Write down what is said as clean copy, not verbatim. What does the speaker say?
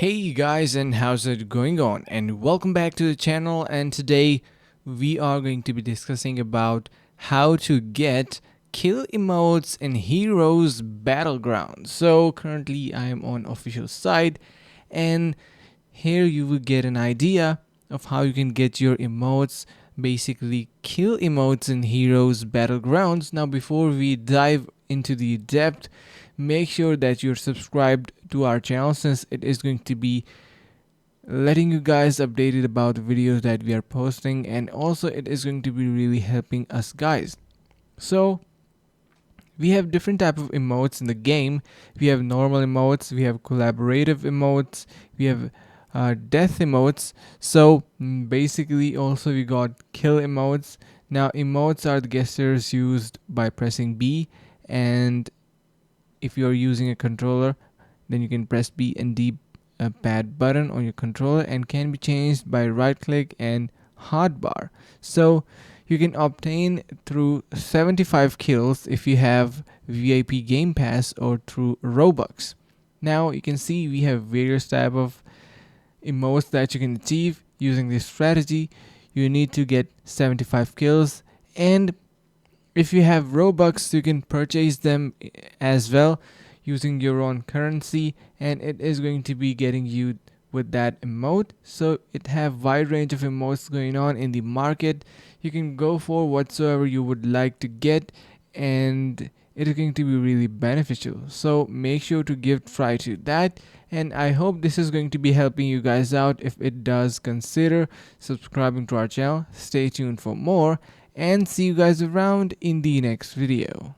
Hey guys, and how's it going on? And welcome back to the channel. And today we are going to be discussing about how to get kill emotes in Heroes Battlegrounds. So currently I am on official site, and here you will get an idea of how you can get your emotes, basically kill emotes in Heroes Battlegrounds. Now before we dive into the depth, make sure that you're subscribed to our channel, since it is going to be letting you guys updated about the videos that we are posting, and also it is going to be really helping us guys. So we have different type of emotes in the game. We have normal emotes, we have collaborative emotes, we have death emotes. So basically also we got kill emotes. Now emotes are the gestures used by pressing B, and if you're using a controller, then you can press B and D pad button on your controller, and can be changed by right click and hotbar. So you can obtain through 75 kills if you have VIP Game Pass or through Robux. Now you can see we have various type of emotes that you can achieve using this strategy. You need to get 75 kills, and if you have Robux, you can purchase them as well using your own currency, and it is going to be getting you with that emote. So it have wide range of emotes going on in the market. You can go for whatsoever you would like to get, and it is going to be really beneficial. So make sure to give try to that, and I hope this is going to be helping you guys out. If it does, consider subscribing to our channel. Stay tuned for more, and see you guys around in the next video.